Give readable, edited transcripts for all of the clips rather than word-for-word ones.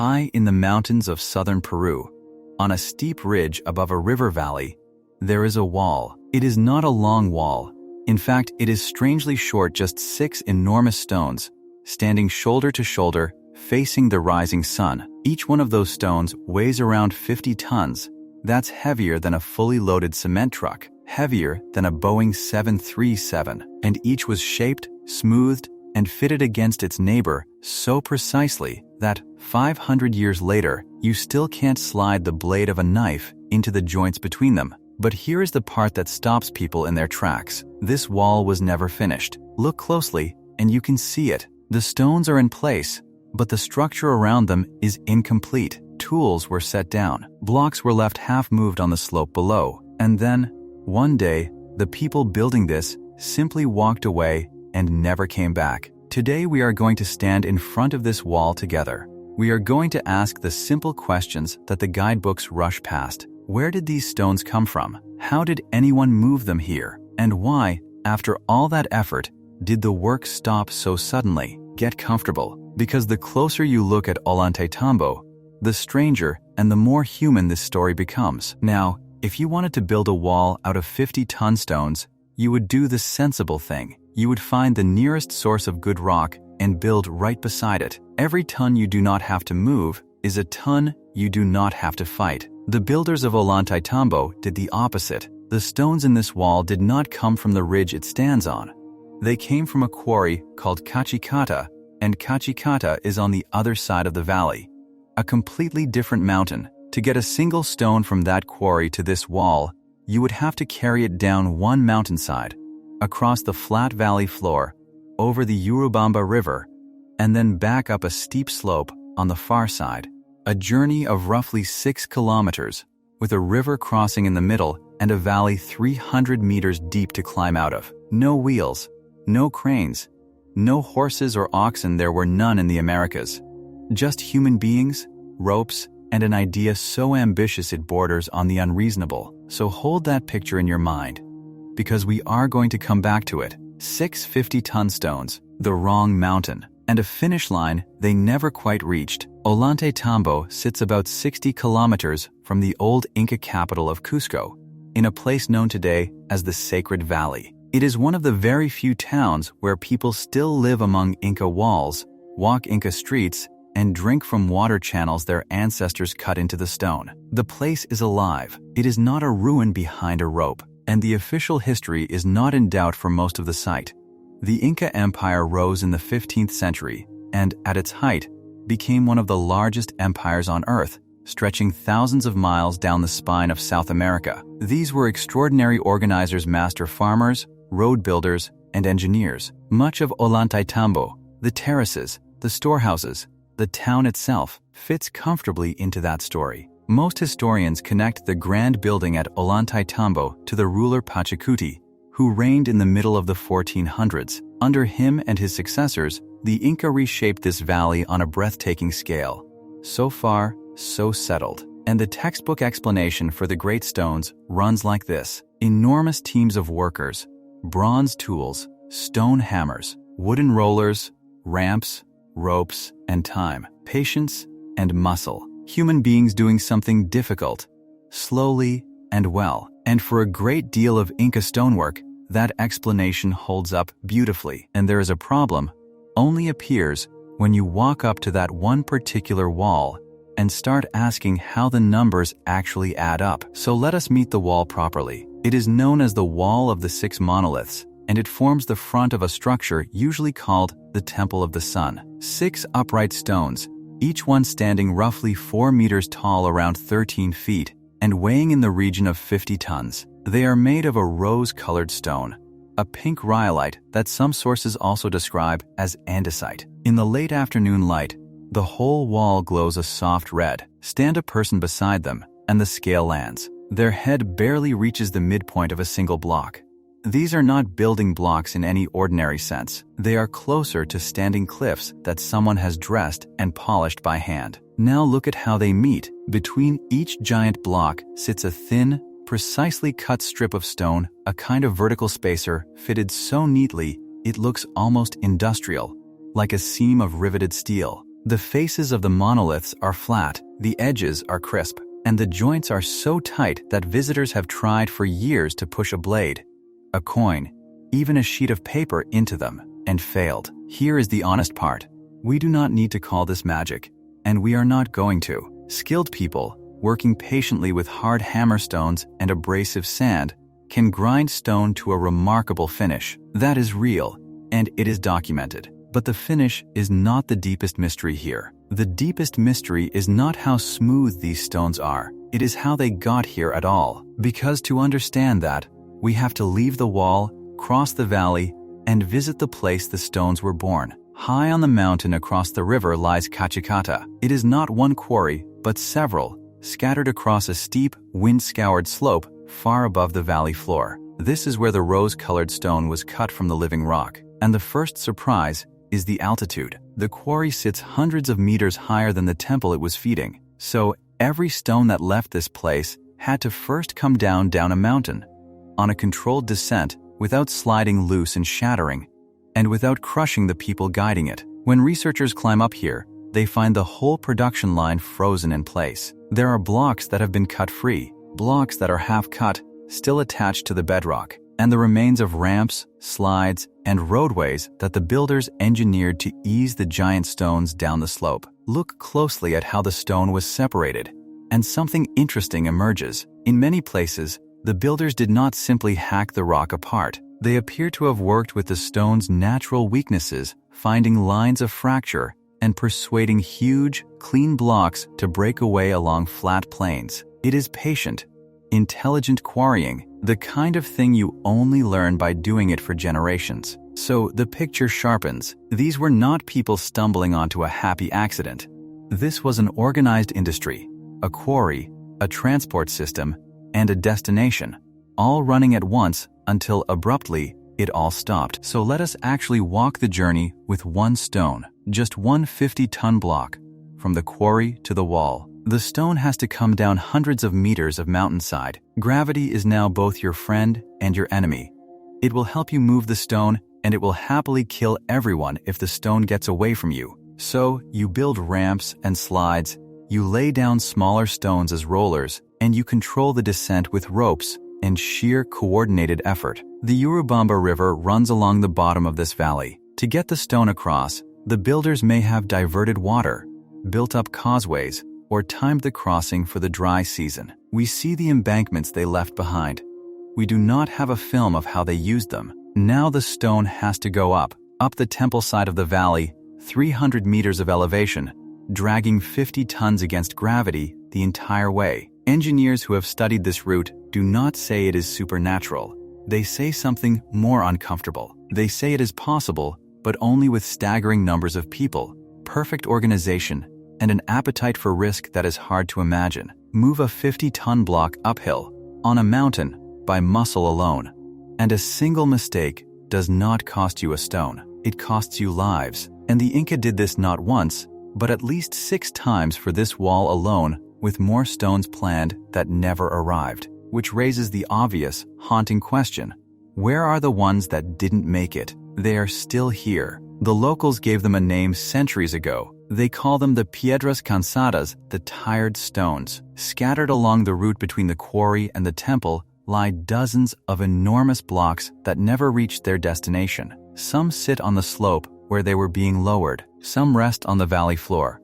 High in the mountains of southern Peru, on a steep ridge above a river valley, there is a wall. It is not a long wall. In fact, it is strangely short, just 6 enormous stones, standing shoulder to shoulder, facing the rising sun. Each one of those stones weighs around 50 tons. That's heavier than a fully loaded cement truck, heavier than a Boeing 737, and each was shaped, smoothed, and fitted against its neighbor so precisely that 500 years later, you still can't slide the blade of a knife into the joints between them. But here is the part that stops people in their tracks. This wall was never finished. Look closely, and you can see it. The stones are in place, but the structure around them is incomplete. Tools were set down. Blocks were left half-moved on the slope below. And then, one day, the people building this simply walked away and never came back. Today we are going to stand in front of this wall together. We are going to ask the simple questions that the guidebooks rush past. Where did these stones come from? How did anyone move them here? And why, after all that effort, did the work stop so suddenly? Get comfortable, because the closer you look at Ollantaytambo, the stranger and the more human this story becomes. Now, if you wanted to build a wall out of 50-ton stones, you would do the sensible thing. You would find the nearest source of good rock and build right beside it. Every ton you do not have to move is a ton you do not have to fight. The builders of Ollantaytambo did the opposite. The stones in this wall did not come from the ridge it stands on. They came from a quarry called Kachiqhata, and Kachiqhata is on the other side of the valley, a completely different mountain. To get a single stone from that quarry to this wall, you would have to carry it down one mountainside, across the flat valley floor, over the Urubamba River, and then back up a steep slope on the far side. A journey of roughly 6 kilometers, with a river crossing in the middle and a valley 300 meters deep to climb out of. No wheels, no cranes, no horses or oxen. There were none in the Americas. Just human beings, ropes, and an idea so ambitious it borders on the unreasonable. So hold that picture in your mind, because we are going to come back to it. 6 50-ton stones, the wrong mountain, and a finish line they never quite reached. Ollantaytambo sits about 60 kilometers from the old Inca capital of Cusco, in a place known today as the Sacred Valley. It is one of the very few towns where people still live among Inca walls, walk Inca streets, and drink from water channels their ancestors cut into the stone. The place is alive. It is not a ruin behind a rope, and the official history is not in doubt for most of the site. The Inca Empire rose in the 15th century, and at its height, became one of the largest empires on Earth, stretching thousands of miles down the spine of South America. These were extraordinary organizers, master farmers, road builders, and engineers. Much of Ollantaytambo, the terraces, the storehouses, the town itself, fits comfortably into that story. Most historians connect the grand building at Ollantaytambo to the ruler Pachacuti, who reigned in the middle of the 1400s. Under him and his successors, the Inca reshaped this valley on a breathtaking scale. So far, so settled. And the textbook explanation for the great stones runs like this: enormous teams of workers, bronze tools, stone hammers, wooden rollers, ramps, ropes, and time, patience, and muscle. Human beings doing something difficult, slowly and well. And for a great deal of Inca stonework, that explanation holds up beautifully. And there is a problem, only appears when you walk up to that one particular wall and start asking how the numbers actually add up. So let us meet the wall properly. It is known as the Wall of the Six Monoliths, and it forms the front of a structure usually called the Temple of the Sun. 6 upright stones, each one standing roughly 4 meters tall, around 13 feet, and weighing in the region of 50 tons. They are made of a rose-colored stone, a pink rhyolite that some sources also describe as andesite. In the late afternoon light, the whole wall glows a soft red. Stand a person beside them, and the scale lands. Their head barely reaches the midpoint of a single block. These are not building blocks in any ordinary sense. They are closer to standing cliffs that someone has dressed and polished by hand. Now look at how they meet. Between each giant block sits a thin, precisely cut strip of stone, a kind of vertical spacer fitted so neatly it looks almost industrial, like a seam of riveted steel. The faces of the monoliths are flat, the edges are crisp, and the joints are so tight that visitors have tried for years to push a blade, a coin, even a sheet of paper into them, and failed. Here is the honest part. We do not need to call this magic, and we are not going to. Skilled people, working patiently with hard hammerstones and abrasive sand, can grind stone to a remarkable finish. That is real, and it is documented. But the finish is not the deepest mystery here. The deepest mystery is not how smooth these stones are. It is how they got here at all. Because to understand that, we have to leave the wall, cross the valley, and visit the place the stones were born. High on the mountain across the river lies Kachiqhata. It is not one quarry, but several, scattered across a steep, wind-scoured slope far above the valley floor. This is where the rose-colored stone was cut from the living rock. And the first surprise is the altitude. The quarry sits hundreds of meters higher than the temple it was feeding. So every stone that left this place had to first come down a mountain, on a controlled descent, without sliding loose and shattering, and without crushing the people guiding it. When researchers climb up here, they find the whole production line frozen in place. There are blocks that have been cut free, blocks that are half cut, still attached to the bedrock, and the remains of ramps, slides, and roadways that the builders engineered to ease the giant stones down the slope. Look closely at how the stone was separated, and something interesting emerges. In many places, the builders did not simply hack the rock apart. They appear to have worked with the stone's natural weaknesses, finding lines of fracture and persuading huge, clean blocks to break away along flat plains. It is patient, intelligent quarrying, the kind of thing you only learn by doing it for generations. So the picture sharpens. These were not people stumbling onto a happy accident. This was an organized industry, a quarry, a transport system, and a destination, all running at once until abruptly it all stopped. So let us actually walk the journey with one stone, just one 50-ton block, from the quarry to the wall. The stone has to come down hundreds of meters of mountainside. Gravity is now both your friend and your enemy. It will help you move the stone, and it will happily kill everyone if the stone gets away from you. So you build ramps and slides, you lay down smaller stones as rollers, and you control the descent with ropes and sheer coordinated effort. The Urubamba River runs along the bottom of this valley. To get the stone across, the builders may have diverted water, built up causeways, or timed the crossing for the dry season. We see the embankments they left behind. We do not have a film of how they used them. Now the stone has to go up the temple side of the valley, 300 meters of elevation, dragging 50 tons against gravity the entire way. Engineers who have studied this route do not say it is supernatural. They say something more uncomfortable. They say it is possible, but only with staggering numbers of people, perfect organization, and an appetite for risk that is hard to imagine. Move a 50-ton block uphill, on a mountain, by muscle alone. And a single mistake does not cost you a stone. It costs you lives. And the Inca did this not once, but at least 6 times for this wall alone, with more stones planned that never arrived. Which raises the obvious, haunting question. Where are the ones that didn't make it? They are still here. The locals gave them a name centuries ago. They call them the piedras cansadas, the tired stones. Scattered along the route between the quarry and the temple lie dozens of enormous blocks that never reached their destination. Some sit on the slope where they were being lowered. Some rest on the valley floor.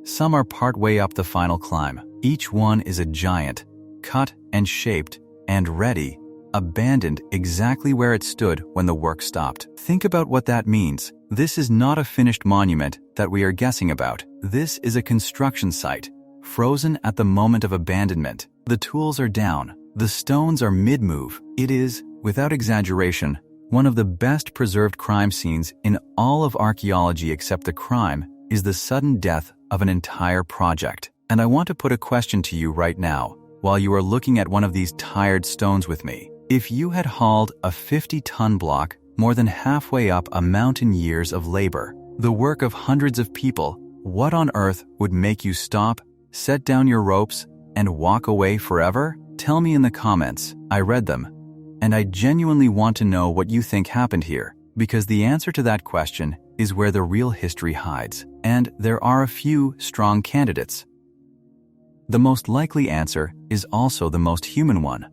Some are partway up the final climb. Each one is a giant, cut and shaped and ready, abandoned exactly where it stood when the work stopped. Think about what that means. This is not a finished monument that we are guessing about. This is a construction site, frozen at the moment of abandonment. The tools are down. The stones are mid-move. It is, without exaggeration, one of the best preserved crime scenes in all of archaeology, except the crime is the sudden death of an entire project. And I want to put a question to you right now, while you are looking at one of these tired stones with me. If you had hauled a 50-ton block more than halfway up a mountain, years of labor, the work of hundreds of people, what on earth would make you stop, set down your ropes, and walk away forever? Tell me in the comments. I read them, and I genuinely want to know what you think happened here, because the answer to that question is where the real history hides. and there are a few strong candidates. The most likely answer is also the most human one.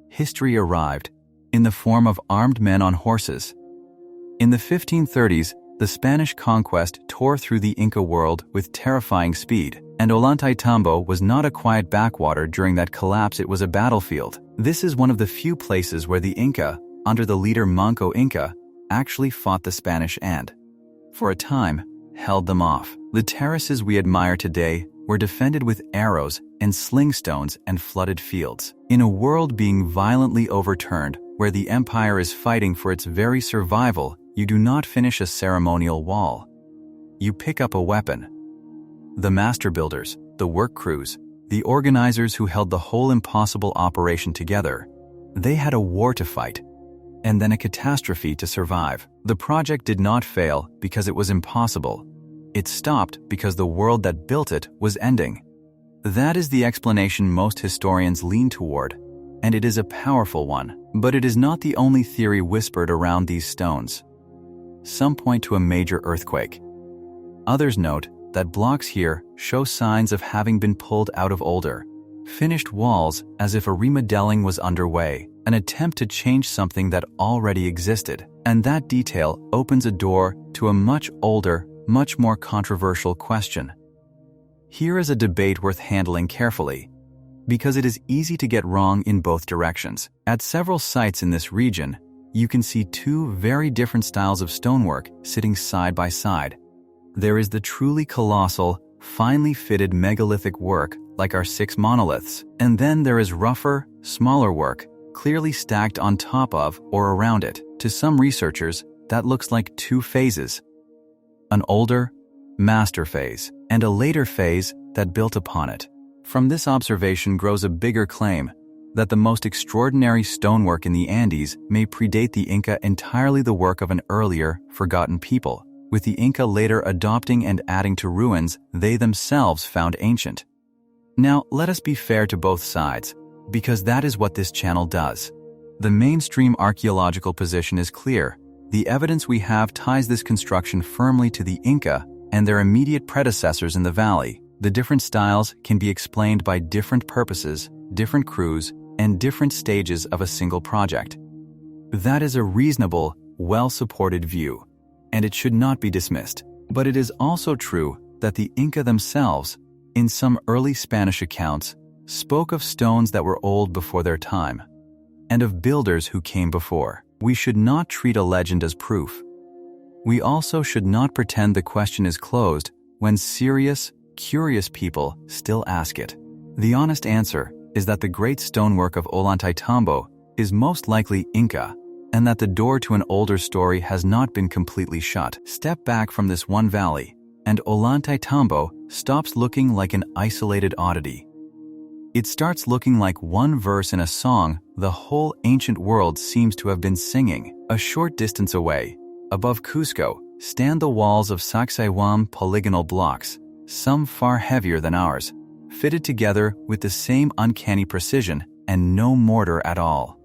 History arrived in the form of armed men on horses. In the 1530s, the Spanish conquest tore through the Inca world with terrifying speed, and Ollantaytambo was not a quiet backwater. During that collapse, it was a battlefield. This is one of the few places where the Inca, under the leader Manco Inca, actually fought the Spanish and, for a time, held them off. The terraces we admire today were defended with arrows and slingstones and flooded fields. In a world being violently overturned, where the empire is fighting for its very survival, you do not finish a ceremonial wall. You pick up a weapon. The master builders, the work crews, the organizers who held the whole impossible operation together, they had a war to fight, and then a catastrophe to survive. The project did not fail because it was impossible. It stopped because the world that built it was ending. That is the explanation most historians lean toward, and it is a powerful one, but it is not the only theory whispered around these stones. Some point to a major earthquake. Others note that blocks here show signs of having been pulled out of older, finished walls, as if a remodeling was underway, an attempt to change something that already existed. And that detail opens a door to a much older, much more controversial question. Here is a debate worth handling carefully, because it is easy to get wrong in both directions. At several sites in this region, you can see two very different styles of stonework sitting side by side. There is the truly colossal, finely fitted megalithic work like our Six Monoliths, and then there is rougher, smaller work, clearly stacked on top of or around it. To some researchers, that looks like two phases: an older, master phase, and a later phase that built upon it. From this observation grows a bigger claim that the most extraordinary stonework in the Andes may predate the Inca, entirely the work of an earlier, forgotten people, with the Inca later adopting and adding to ruins they themselves found ancient. Now, let us be fair to both sides, because that is what this channel does. The mainstream archaeological position is clear. The evidence we have ties this construction firmly to the Inca and their immediate predecessors in the valley. The different styles can be explained by different purposes, different crews, and different stages of a single project. That is a reasonable, well-supported view, and it should not be dismissed. But it is also true that the Inca themselves, in some early Spanish accounts, spoke of stones that were old before their time, and of builders who came before. We should not treat a legend as proof. We also should not pretend the question is closed when serious, curious people still ask it. The honest answer is that the great stonework of Ollantaytambo is most likely Inca, and that the door to an older story has not been completely shut. Step back from this one valley, and Ollantaytambo stops looking like an isolated oddity. It starts looking like one verse in a song the whole ancient world seems to have been singing. A short distance away, above Cusco, stand the walls of Sacsayhuam polygonal blocks, some far heavier than ours, fitted together with the same uncanny precision and no mortar at all.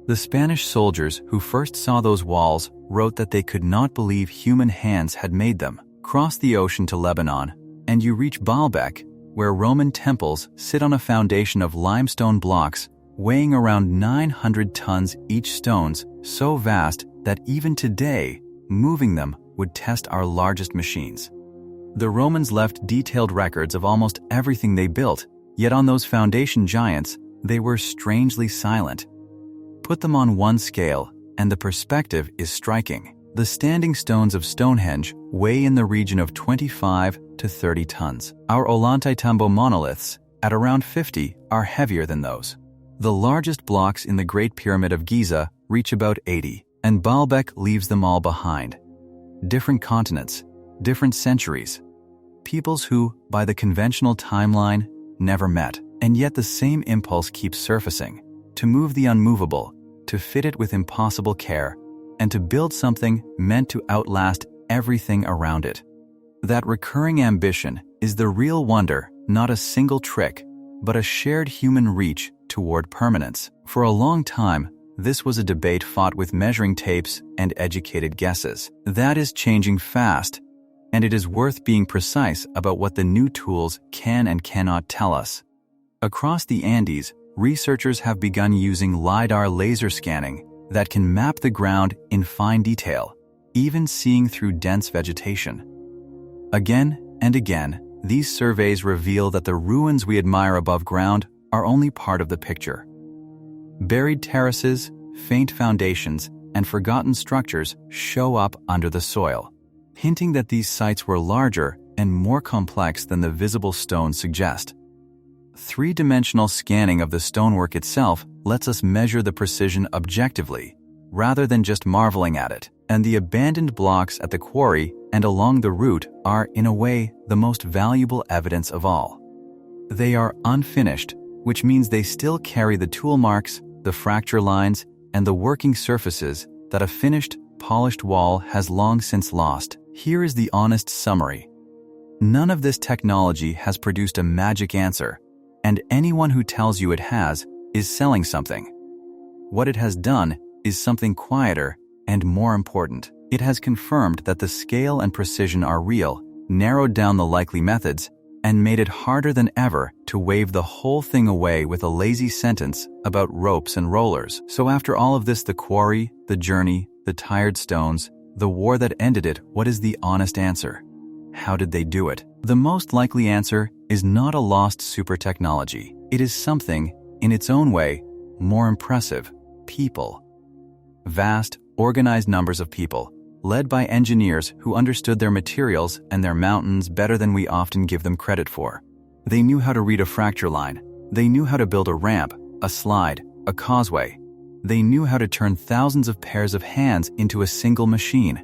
The Spanish soldiers who first saw those walls wrote that they could not believe human hands had made them. Cross the ocean to Lebanon, and you reach Baalbek, where Roman temples sit on a foundation of limestone blocks weighing around 900 tons each, stones so vast that even today, moving them would test our largest machines. The Romans left detailed records of almost everything they built, yet on those foundation giants, they were strangely silent. Put them on one scale, and the perspective is striking. The standing stones of Stonehenge weigh in the region of 25 to 30 tons. Our Ollantaytambo monoliths, at around 50, are heavier than those. The largest blocks in the Great Pyramid of Giza reach about 80, and Baalbek leaves them all behind. Different continents, different centuries, peoples who, by the conventional timeline, never met, and yet the same impulse keeps surfacing, to move the unmovable, to fit it with impossible care, and to build something meant to outlast everything around it. That recurring ambition is the real wonder, not a single trick, but a shared human reach toward permanence. For a long time, this was a debate fought with measuring tapes and educated guesses. That is changing fast, and it is worth being precise about what the new tools can and cannot tell us. Across the Andes, researchers have begun using LiDAR laser scanning that can map the ground in fine detail, even seeing through dense vegetation. Again and again, these surveys reveal that the ruins we admire above ground are only part of the picture. Buried terraces, faint foundations, and forgotten structures show up under the soil, hinting that these sites were larger and more complex than the visible stones suggest. Three-dimensional scanning of the stonework itself lets us measure the precision objectively, rather than just marveling at it. And the abandoned blocks at the quarry and along the route are, in a way, the most valuable evidence of all. They are unfinished, which means they still carry the tool marks, the fracture lines, and the working surfaces that a finished, polished wall has long since lost. Here is the honest summary. None of this technology has produced a magic answer, and anyone who tells you it has is selling something. What it has done is something quieter and more important. It has confirmed that the scale and precision are real, narrowed down the likely methods, and made it harder than ever to wave the whole thing away with a lazy sentence about ropes and rollers. So after all of this, the quarry, the journey, the tired stones, the war that ended it, what is the honest answer? How did they do it? The most likely answer is not a lost super technology. It is something, in its own way, more impressive: people. Vast, organized numbers of people, led by engineers who understood their materials and their mountains better than we often give them credit for. They knew how to read a fracture line. They knew how to build a ramp, a slide, a causeway. They knew how to turn thousands of pairs of hands into a single machine.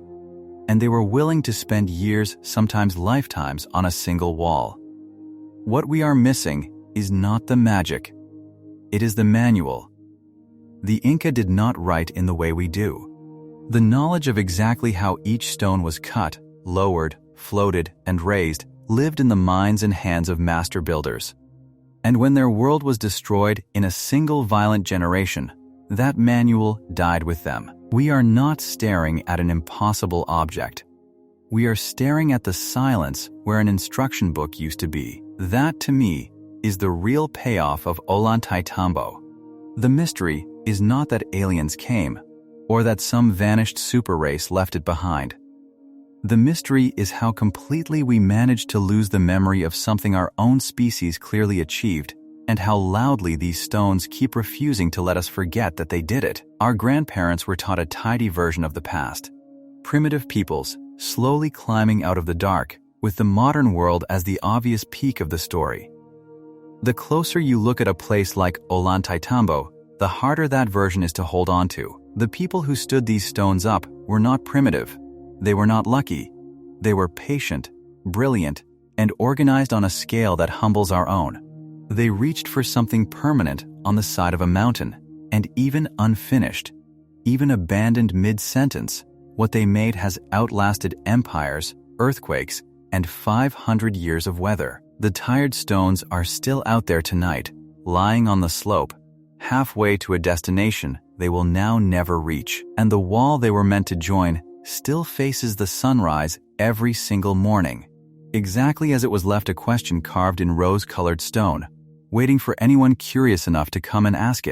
And they were willing to spend years, sometimes lifetimes, on a single wall. What we are missing is not the magic. It is the manual. The Inca did not write in the way we do. The knowledge of exactly how each stone was cut, lowered, floated, and raised lived in the minds and hands of master builders. And when their world was destroyed in a single violent generation, that manual died with them. We are not staring at an impossible object. We are staring at the silence where an instruction book used to be. That, to me, is the real payoff of Ollantaytambo. The mystery is not that aliens came, or that some vanished super race left it behind. The mystery is how completely we managed to lose the memory of something our own species clearly achieved, and how loudly these stones keep refusing to let us forget that they did it. Our grandparents were taught a tidy version of the past. Primitive peoples, slowly climbing out of the dark, with the modern world as the obvious peak of the story. The closer you look at a place like Ollantaytambo, the harder that version is to hold on to. The people who stood these stones up were not primitive. They were not lucky. They were patient, brilliant, and organized on a scale that humbles our own. They reached for something permanent on the side of a mountain, and even unfinished, even abandoned mid-sentence, what they made has outlasted empires, earthquakes, and 500 years of weather. The tired stones are still out there tonight, lying on the slope, halfway to a destination they will now never reach. And the wall they were meant to join still faces the sunrise every single morning, exactly as it was left, a question carved in rose-colored stone, waiting for anyone curious enough to come and ask it.